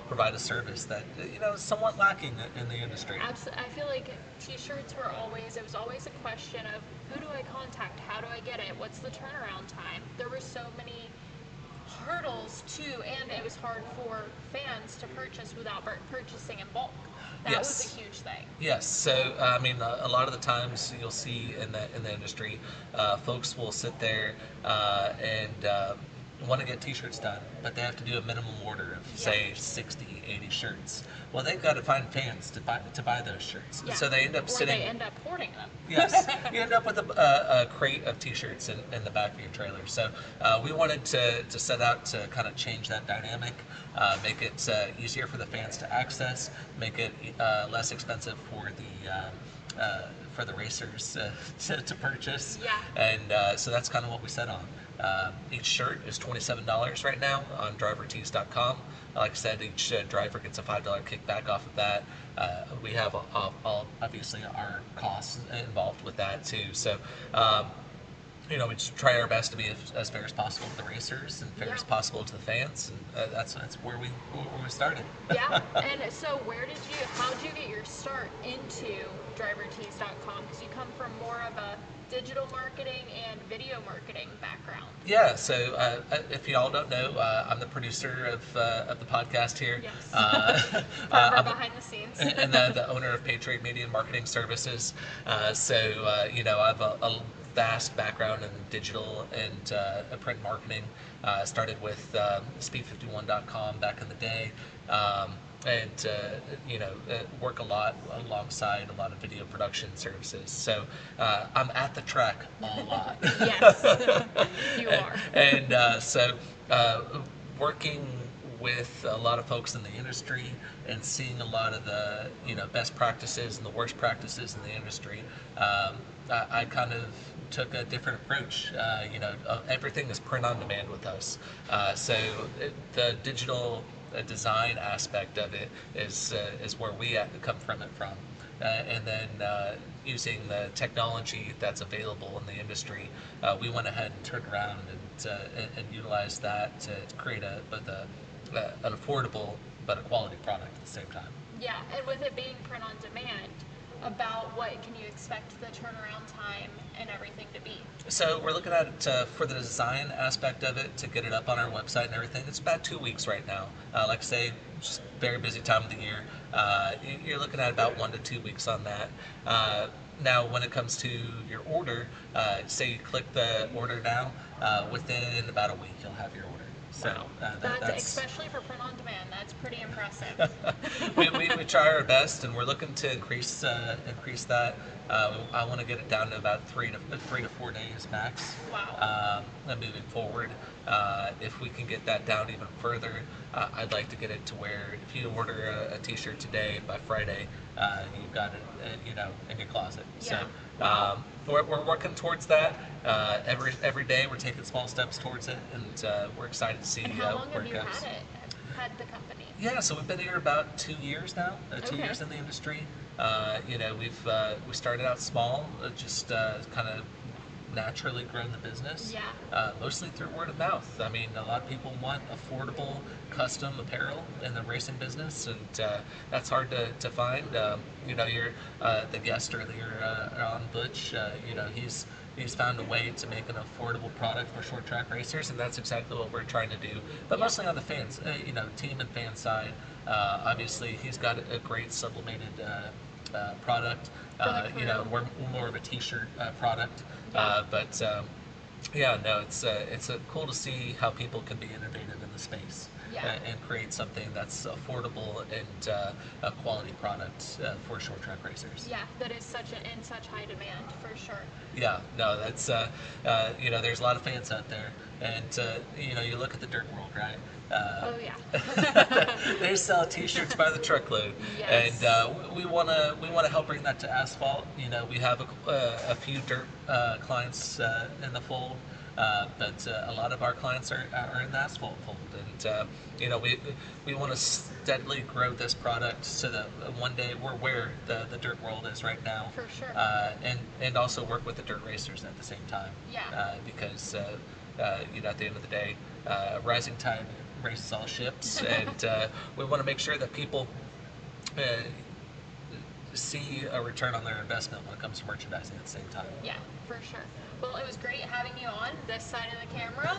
provide a service that is somewhat lacking in the industry. I feel like t-shirts it was always a question of who do I contact? How do I get it? What's the turnaround time? There were so many hurdles too, and it was hard for fans to purchase without purchasing in bulk. That was Yes. a huge thing. Yes. So I mean, a lot of the times you'll see in the industry, folks will sit there and want to get T-shirts done, but they have to do a minimum order of say 60, 80 shirts. Well, they've got to find fans to buy those shirts. Yeah. So they end up or sitting. they end up hoarding them. Yes, you end up with a crate of T-shirts in the back of your trailer. So we wanted to set out to kind of change that dynamic, make it easier for the fans to access, make it less expensive for the racers to purchase. Yeah. And so that's kind of what we set on. Each shirt is $27 right now on drivertees.com. Like I said, each driver gets a $5 kickback off of that. We have all obviously our costs involved with that too. So, we just try our best to be as fair as possible to the racers and fair as Yeah. possible to the fans, and that's where we started. Yeah. And so how did you get your start into drivertees.com? Because you come from more of a digital marketing and video marketing background. Yeah, so if y'all don't know, I'm the producer of the podcast here. Yes. I'm Behind the scenes. and the owner of Patriot Media and Marketing Services. So I have a vast background in digital and print marketing. Started with speed51.com back in the day. And work a lot alongside a lot of video production services. So I'm at the track a lot. Yes, you are. And so working with a lot of folks in the industry and seeing a lot of the best practices and the worst practices in the industry, I kind of took a different approach. Everything is print on demand with us. The digital design aspect of it is where we come from. And then using the technology that's available in the industry, we went ahead and turned around and utilized that to create an affordable but a quality product at the same time. Yeah, and with it being print on demand, about what can you expect the turnaround time and everything to be? So we're looking at it for the design aspect of it, to get it up on our website and everything. It's about 2 weeks right now. Like I say, just very busy time of the year. You're looking at about 1 to 2 weeks on that. Now, when it comes to your order, say you click the order now, within about a week you'll have your order. So That's especially for print on demand. That's pretty impressive. we try our best, and we're looking to increase that. I want to get it down to about 3 to 4 days max. Wow. Moving forward, if we can get that down even further, I'd like to get it to where if you order a T-shirt today, by Friday, you've got it, in your closet. Yeah. So we're working towards that. Every day we're taking small steps towards it, and we're excited to see And how long where have it you goes. had the company? Yeah, so we've been here about 2 years now. 2 Okay. years in the industry. We started out small, just kind of naturally grown the business. Yeah. Mostly through word of mouth. I mean, a lot of people want affordable custom apparel in the racing business, and that's hard to find. You're the guest earlier on Butch. He's found a way to make an affordable product for short track racers, and that's exactly what we're trying to do. But mostly on the fans, team and fan side. Obviously, he's got a great sublimated product. For the crew. We're more of a T-shirt product. It's cool to see how people can be innovative in the space. Yeah. And create something that's affordable and a quality product for short track racers. Yeah, that is in such high demand for sure. Yeah, no, that's there's a lot of fans out there, and you look at the dirt world, right? Oh yeah. They sell T-shirts by the truckload, Yes. and we want to help bring that to asphalt. We have a few dirt clients in the fold. But a lot of our clients are in the asphalt fold, and we want to steadily grow this product so that one day we're where the dirt world is right now. For sure. And also work with the dirt racers at the same time. Yeah. Because at the end of the day, rising tide raises all ships, and we want to make sure that people see a return on their investment when it comes to merchandising at the same time. Yeah, for sure. Well, it was great having you on this side of the camera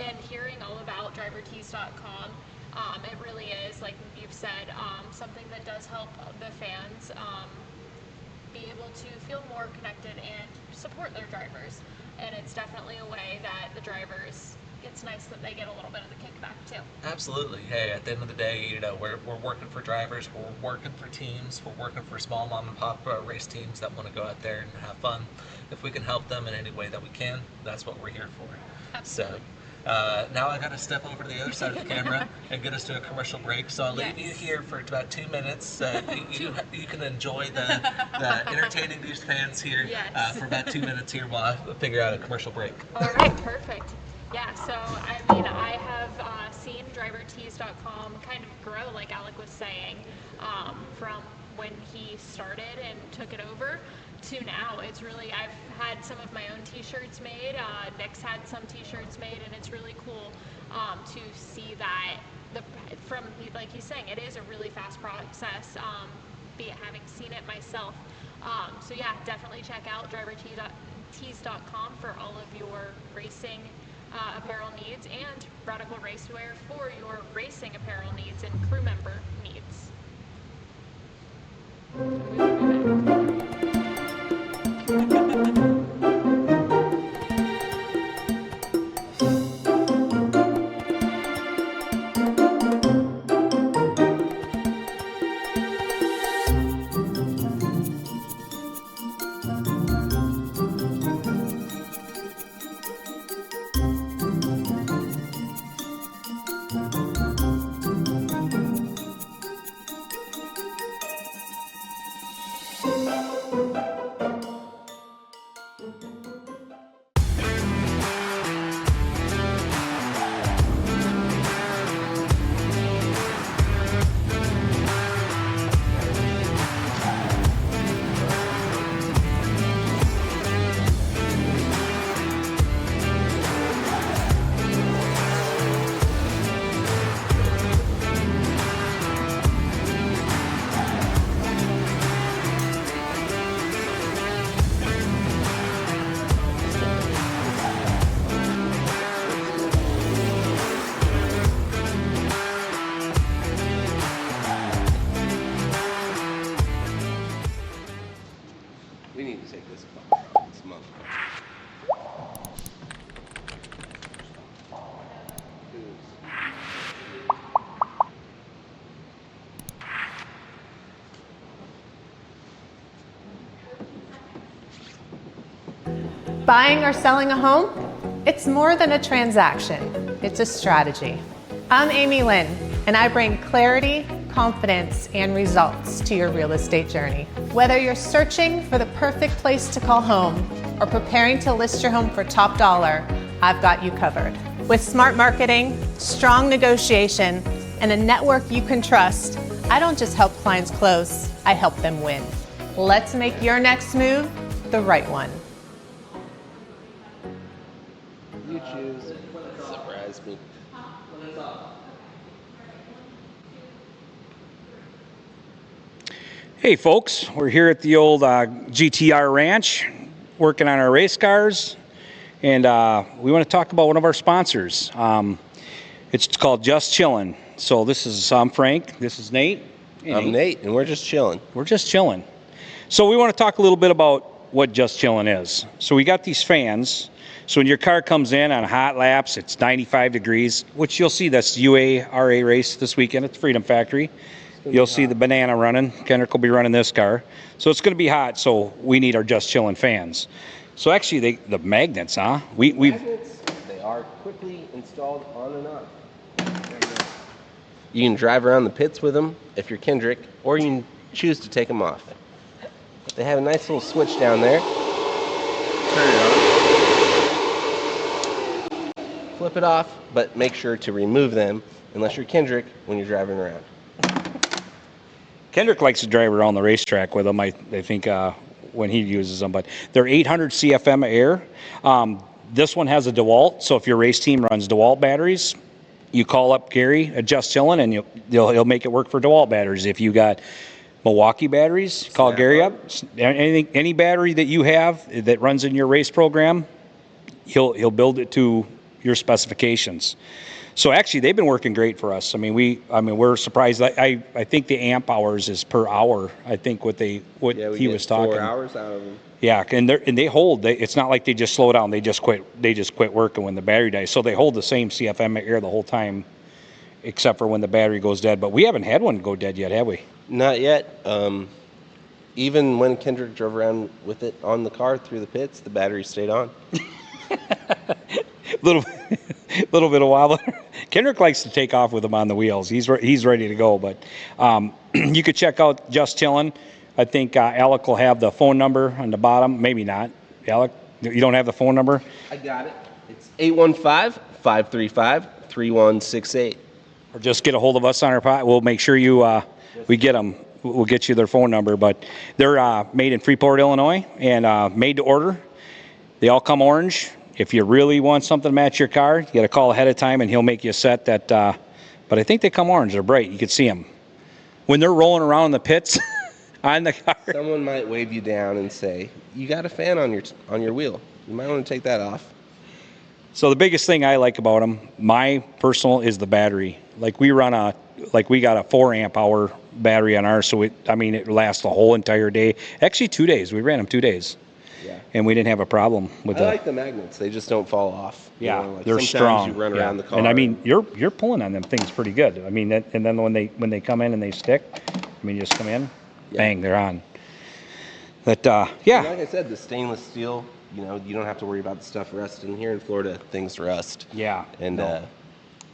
and hearing all about drivertees.com. It really is, like you've said, something that does help the fans be able to feel more connected and support their drivers. And it's definitely a way that the drivers, it's nice that they get a little bit of the kickback too. Absolutely. Hey, at the end of the day, you know, we're working for drivers, we're working for teams, we're working for small mom and pop race teams that want to go out there and have fun. If we can help them in any way that we can, that's what we're here for. Absolutely. So now I got to step over to the other side of the camera and get us to a commercial break. So I'll leave you here for about 2 minutes. You can enjoy the entertaining these fans here for about 2 minutes here while I figure out a commercial break. All right, perfect. Yeah, so I mean, I have seen drivertees.com kind of grow, like Alec was saying, from when he started and took it over to now. It's really, I've had some of my own t-shirts made, Nick's had some t-shirts made, and it's really cool to see that from, like he's saying, it is a really fast process, having seen it myself. So yeah, definitely check out drivertees.com for all of your racing apparel needs and Radical Racewear for your racing apparel needs and crew member needs. We need to take this smoke. Buying or selling a home? It's more than a transaction, it's a strategy. I'm Amy Lynn, and I bring clarity, confidence, and results to your real estate journey. Whether you're searching for the perfect place to call home or preparing to list your home for top dollar, I've got you covered. With smart marketing, strong negotiation, and a network you can trust, I don't just help clients close, I help them win. Let's make your next move the right one. You choose. Surprise me. Hey folks, we're here at the old GTR Ranch working on our race cars, and we want to talk about one of our sponsors. It's called Just Chillin'. So I'm Frank, this is Nate. Hey, I'm Nate, and we're just chilling. We're just chilling. So we want to talk a little bit about what Just Chillin' is. So we got these fans. So when your car comes in on hot laps, it's 95 degrees, which you'll see that's UARA race this weekend at the Freedom Factory. You'll see the banana running. Kendrick will be running this car. So it's going to be hot, so we need our Just Chillin' fans. So actually, the magnets, huh? Magnets, they are quickly installed on and off. You can drive around the pits with them if you're Kendrick, or you can choose to take them off. They have a nice little switch down there. Turn it on. Flip it off, but make sure to remove them unless you're Kendrick when you're driving around. Kendrick likes to drive around the racetrack with them, I think, when he uses them. But they're 800 CFM air. This one has a DeWalt, so if your race team runs DeWalt batteries, you call up Gary at Just Chillin', and he'll make it work for DeWalt batteries. If you got Milwaukee batteries. Call Snap Gary on. up. Any battery that you have that runs in your race program, he'll build it to your specifications. So actually, they've been working great for us. I mean, we're surprised. I think the amp hours is per hour. I think what Yeah, we he get was talking. 4 hours out of them. Yeah, and they hold. It's not like they just slow down. They just quit working when the battery dies. So they hold the same CFM air the whole time, except for when the battery goes dead. But we haven't had one go dead yet, have we? Not yet. Even when Kendrick drove around with it on the car through the pits, the battery stayed on. little bit of wobble. Kendrick likes to take off with them on the wheels. He's ready to go. But you could check out Just Chillin'. I think Alec will have the phone number on the bottom. Maybe not. Alec, you don't have the phone number? I got it. It's 815-535-3168. Or just get a hold of us on our pod. We'll make sure we get them. We'll get you their phone number. But they're made in Freeport, Illinois, and made to order. They all come orange. If you really want something to match your car, you got to call ahead of time, and he'll make you a set that. But I think they come orange. They're bright. You can see them when they're rolling around in the pits on the car. Someone might wave you down and say, "You got a fan on your wheel. You might want to take that off." So the biggest thing I like about them, my personal, is the battery. Like we got a 4 amp hour battery on ours, so it lasts the whole entire day. Actually, 2 days. We ran them 2 days. Yeah. And we didn't have a problem with I like the magnets. They just don't fall off. Yeah, Like they're sometimes strong. You run around the car. And I mean, you're pulling on them things pretty good. I mean, and then when they come in and they stick, you just come in, bang, they're on. But yeah. And like I said, the stainless steel. You don't have to worry about the stuff rusting. Here in Florida, things rust. Yeah. And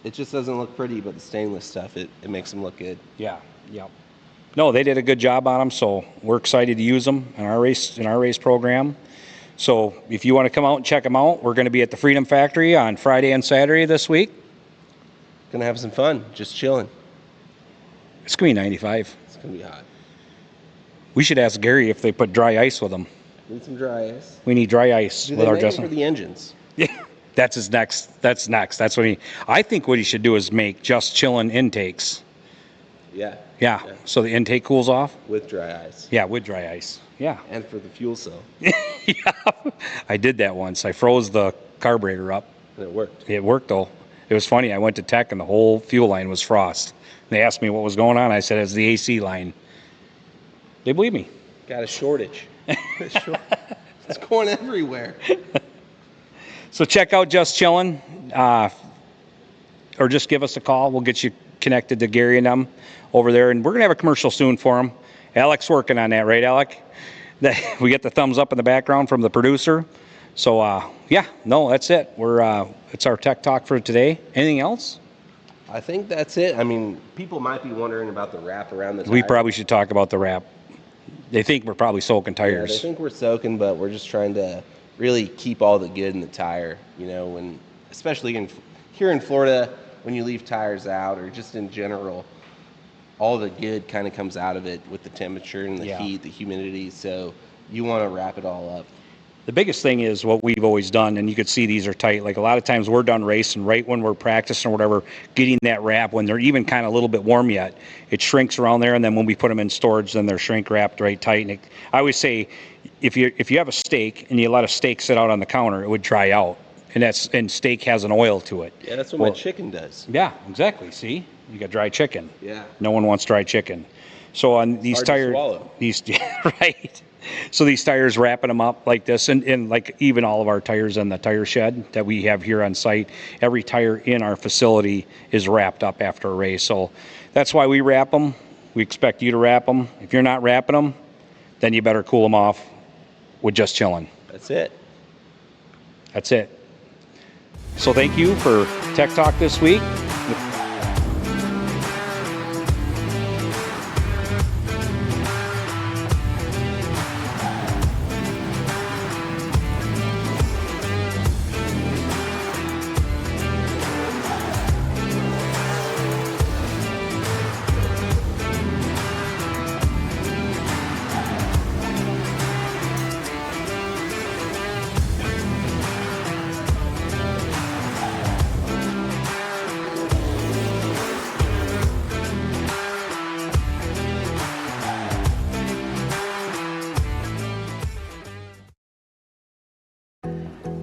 it just doesn't look pretty, but the stainless stuff, it makes them look good. Yeah. Yep. No, they did a good job on them, so we're excited to use them in our race program. So if you want to come out and check them out, we're going to be at the Freedom Factory on Friday and Saturday this week. Gonna have some fun, just chilling. It's going to be 95. It's gonna be hot. We should ask Gary if they put dry ice with them. Need some dry ice. We need dry ice Do with they our make it dressing. for the engines? Yeah, that's his next. That's next. That's what I think what he should do is make Just Chillin' intakes. Yeah. Yeah. So the intake cools off. With dry ice. Yeah, with dry ice. Yeah. And for the fuel cell. Yeah. I did that once. I froze the carburetor up. And it worked. It worked though. It was funny. I went to tech and the whole fuel line was frost. They asked me what was going on. I said it's the AC line. They believe me. Got a shortage. It's going everywhere. So check out Just Chillin', or just give us a call. We'll get you connected to Gary and them over there, and we're gonna have a commercial soon for them. Alec's working on that, right, Alec? We get the thumbs up in the background from the producer. So yeah, no, that's it. It's our tech talk for today. Anything else? I think that's it. I mean, people might be wondering about the wrap around the tire. We probably should talk about the wrap. They think we're probably soaking Yeah, they tires. think we're soaking, but we're just trying to really keep all the good in the tire. When, especially here in Florida, when you leave tires out, or just in general, all the good kind of comes out of it with the temperature and the heat, the humidity. So you want to wrap it all up. The biggest thing is what we've always done, and you could see these are tight. Like a lot of times we're done racing right when we're practicing or whatever, getting that wrap when they're even kind of a little bit warm yet. It shrinks around there, and then when we put them in storage, then they're shrink wrapped right tight. And I always say, if you have a steak and you let a steak sit out on the counter, it would dry out, and steak has an oil to it. Yeah, that's what my chicken does. Yeah, exactly. See, you got dry chicken. Yeah. No one wants dry chicken. So on these Hard to tires, swallow. right. So these tires, wrapping them up like this, and like even all of our tires in the tire shed that we have here on site, every tire in our facility is wrapped up after a race. So that's why we wrap them. We expect you to wrap them. If you're not wrapping them, then you better cool them off with Just Chillin'. That's it. That's it. So thank you for Tech Talk this week.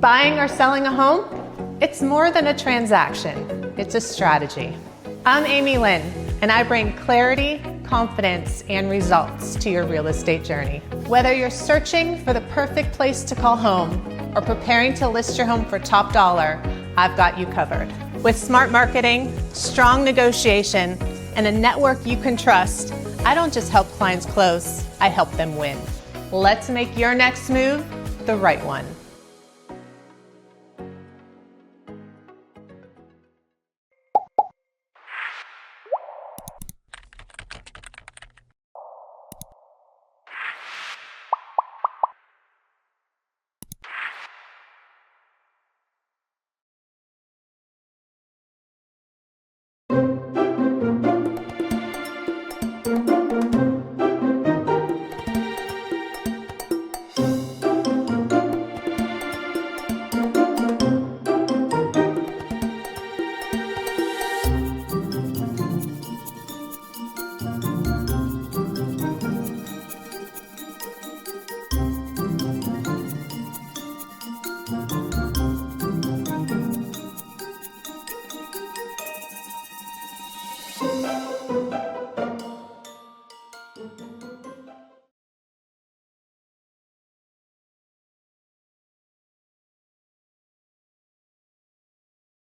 Buying or selling a home? It's more than a transaction, it's a strategy. I'm Amy Lynn, and I bring clarity, confidence, and results to your real estate journey. Whether you're searching for the perfect place to call home or preparing to list your home for top dollar, I've got you covered. With smart marketing, strong negotiation, and a network you can trust, I don't just help clients close, I help them win. Let's make your next move the right one.